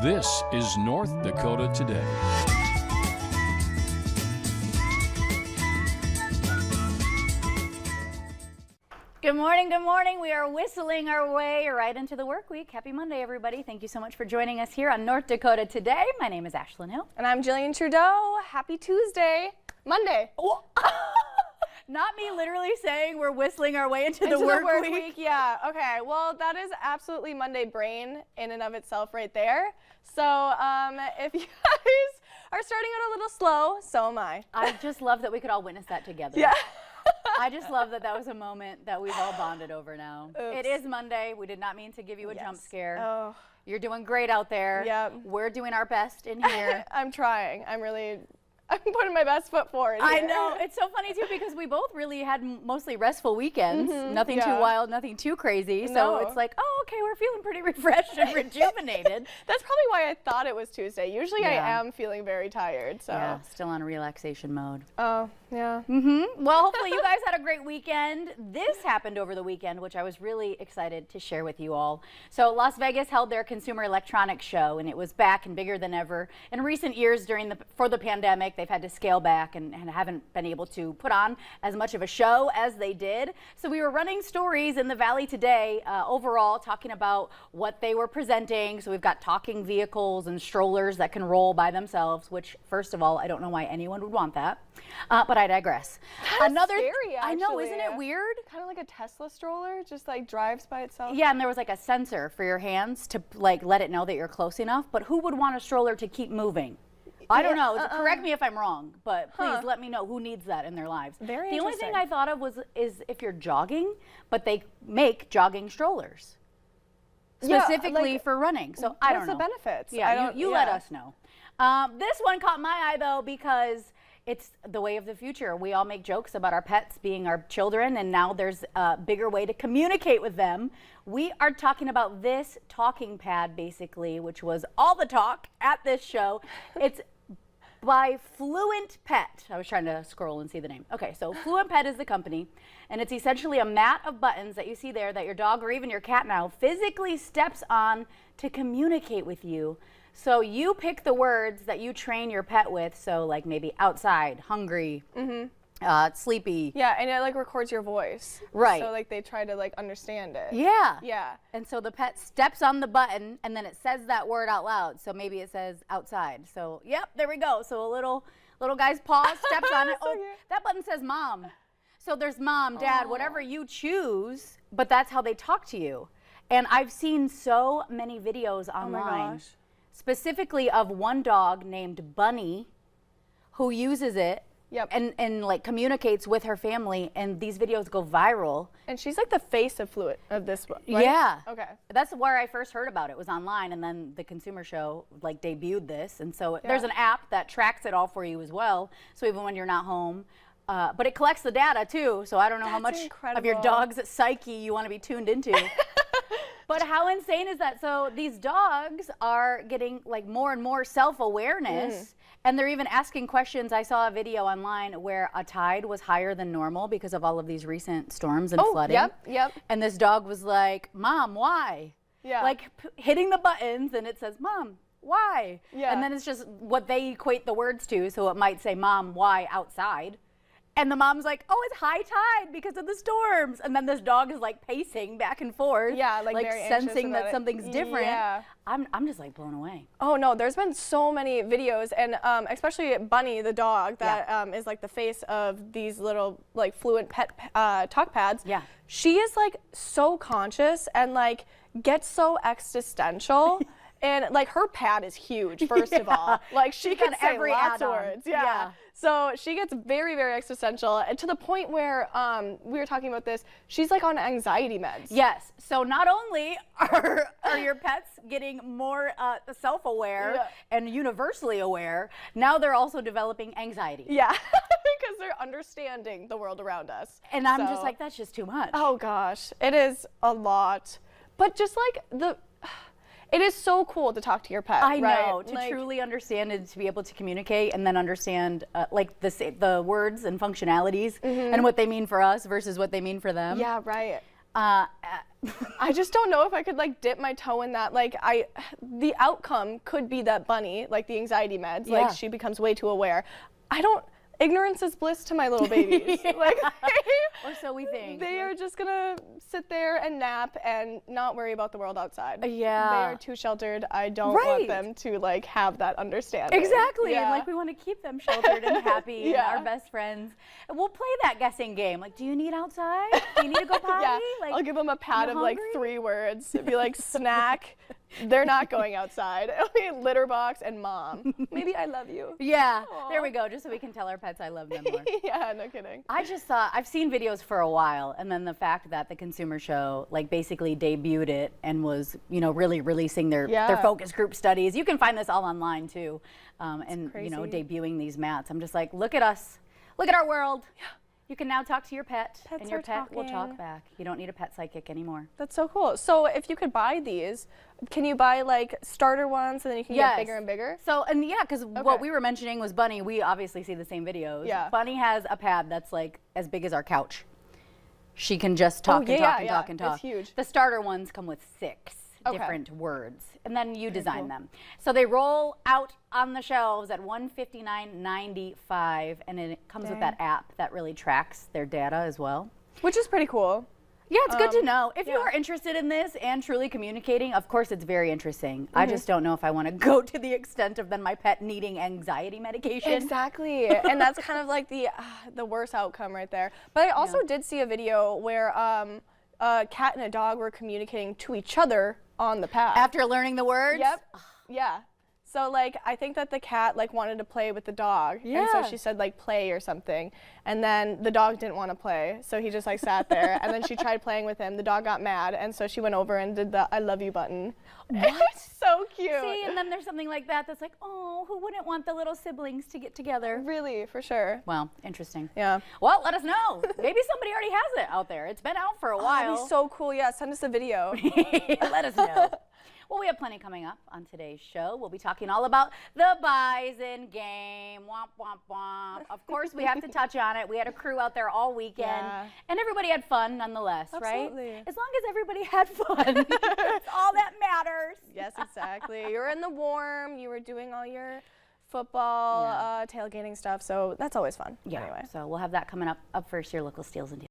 This is North Dakota Today. Good morning, good morning. We are whistling our way right into the work week. Happy Monday, everybody. Thank you so much for joining us here on North Dakota Today. My name is Ashlyn Hill. And I'm Jillian Trudeau. Happy Tuesday. Monday. Oh. Not me literally saying we're whistling our way into the work week. Yeah, okay. Well, that is absolutely Monday brain in and of itself right there. So if you guys are starting out a little slow, so am I. I just love that we could all witness that together. Yeah. I just love that that was a moment that we've all bonded over now. Oops. It is Monday. We did not mean to give you a jump scare. Oh. You're doing great out there. Yep. We're doing our best in here. I'm trying. I'm putting my best foot forward here. I know. It's so funny, too, because we both really had mostly restful weekends. Nothing too wild, nothing too crazy. So it's like, oh, okay, we're feeling pretty refreshed and rejuvenated. That's probably why I thought it was Tuesday. Usually I am feeling very tired. So. Yeah, still on relaxation mode. Oh, yeah. Well, hopefully you guys had a great weekend. This happened over the weekend, which I was really excited to share with you all. So Las Vegas held their Consumer Electronics Show, and it was back and bigger than ever. In recent years for the pandemic, they've had to scale back and haven't been able to put on as much of a show as they did. So we were running stories in the Valley today overall talking about what they were presenting. So we've got talking vehicles and strollers that can roll by themselves, which first of all, I don't know why anyone would want that, but I digress. That's scary, actually. I know, isn't it weird? Kind of like a Tesla stroller, just like drives by itself. Yeah, and there was like a sensor for your hands to like let it know that you're close enough, but who would want a stroller to keep moving? I don't know. Correct me if I'm wrong, but please let me know who needs that in their lives. Very The only interesting. thing I thought of is if you're jogging, but they make jogging strollers specifically for running. So I don't know. What's the benefits? Yeah, you let us know. This one caught my eye though because it's the way of the future. We all make jokes about our pets being our children, and now there's a bigger way to communicate with them. We are talking about this talking pad, basically, which was all the talk at this show. It's by Fluent Pet. I was trying to scroll and see the name. Okay, so Fluent Pet is the company, and it's essentially a mat of buttons that you see there that your dog or even your cat now physically steps on to communicate with you. So you pick the words that you train your pet with, so like maybe outside, hungry, sleepy. Yeah, and it like records your voice. Right. So like they try to like understand it. Yeah. Yeah. And so the pet steps on the button and then it says that word out loud. So maybe it says outside. So yep, there we go. So a little guy's paw steps on it. Oh, that button says mom. So there's mom, dad, whatever you choose, but that's how they talk to you. And I've seen so many videos online. Oh my gosh. Specifically of one dog named Bunny who uses it and like communicates with her family, and these videos go viral. And she's like the face of Fluent of this one, right? Yeah. Okay. That's where I first heard about it, was online, and then the consumer show like debuted this, and so there's an app that tracks it all for you as well, so even when you're not home. But it collects the data too, so I don't know how much of your dog's psyche you want to be tuned into. But how insane is that? So these dogs are getting like more and more self-awareness, and they're even asking questions. I saw a video online where a tide was higher than normal because of all of these recent storms and flooding. Yep. And this dog was like, Mom, why? Yeah. Like hitting the buttons, and it says, Mom, why? Yeah. And then it's just what they equate the words to. So it might say, Mom, why outside? And the mom's like, oh, it's high tide because of the storms. And then this dog is like pacing back and forth. Yeah, like very sensing that anxious about something's different. Yeah. I'm just like blown away. Oh no, there's been so many videos, and especially Bunny, the dog, that is like the face of these little like Fluent Pet talk pads. Yeah. She is like so conscious and like gets so existential. And like her pad is huge, first of all. Like she can say lots of words. Yeah. So she gets very, very existential, and to the point where we were talking about this, she's like on anxiety meds. Yes. So not only are your pets getting more self-aware and universally aware, now they're also developing anxiety. Yeah, because they're understanding the world around us. And I'm just like, that's just too much. Oh gosh, it is a lot. But just like it is so cool to talk to your pet. I know, right? to truly understand and to be able to communicate and then understand like the words and functionalities and what they mean for us versus what they mean for them. Yeah, right. I just don't know if I could like dip my toe in that. Like the outcome could be that Bunny, like the anxiety meds, Yeah. like she becomes way too aware. Ignorance is bliss to my little babies. Like, or so we think. they are just gonna sit there and nap and not worry about the world outside. Yeah. They are too sheltered. I don't Right. want them to like have that understanding. Exactly, Yeah. and like we want to keep them sheltered and happy Yeah. and our best friends. And we'll play that guessing game. Like, do you need outside? Do you need to go potty? Yeah, Like, I'll give them a pad you of like hungry? 3 words. It'd be like snack. They're not going outside. It'll be litter box and mom. Maybe I love you. Yeah, Aw. there we go. Just so we can tell our pets I love them more. Yeah, no kidding. I just thought, I've seen videos for a while, and then the fact that the Consumer Show like basically debuted it and was, you know, really releasing their focus group studies. You can find this all online too, and you know, crazy. debuting these mats. I'm just like, look at us, look at our world. Yeah. You can now talk to your pet, Pets and your are pet will talking. talk back. You don't need a pet psychic anymore. That's so cool. So if you could buy these, can you buy like starter ones and then you can get bigger and bigger? So, and yeah, because what we were mentioning was Bunny. We obviously see the same videos. Yeah. Bunny has a pad that's like as big as our couch. She can just talk and talk and talk and talk. It's huge. The starter ones come with 6 different words, and then you design them. So they roll out on the shelves at $159.95, and it comes with that app that really tracks their data as well. Which is pretty cool. Yeah, it's good to know. If you are interested in this and truly communicating, of course it's very interesting. I just don't know if I want to go to the extent of then my pet needing anxiety medication. Exactly. And that's kind of like the worst outcome right there. But I also did see a video where a cat and a dog were communicating to each other on the pad. After learning the words? Yep. Yeah. So like I think that the cat like wanted to play with the dog. And so she said like play or something. And then the dog didn't want to play. So he just like sat there and then she tried playing with him. The dog got mad and so she went over and did the I love you button. It's so cute. See, and then there's something like that that's like, oh, who wouldn't want the little siblings to get together? Really, for sure. Well, interesting. Yeah. Well, let us know. Maybe somebody already has it out there. It's been out for a while. That'd be so cool. Yeah, send us a video. Let us know. Well, we have plenty coming up on today's show. We'll be talking all about the Bison game. Womp, womp, womp. Of course, we have to touch on it. We had a crew out there all weekend, and everybody had fun nonetheless, Absolutely. right? As long as everybody had fun, that's all that matters. Yes, exactly. You were in the warm. You were doing all your football, tailgating stuff, so that's always fun. Yeah, Anyway. so we'll have that coming up first, your local Steals and Deals.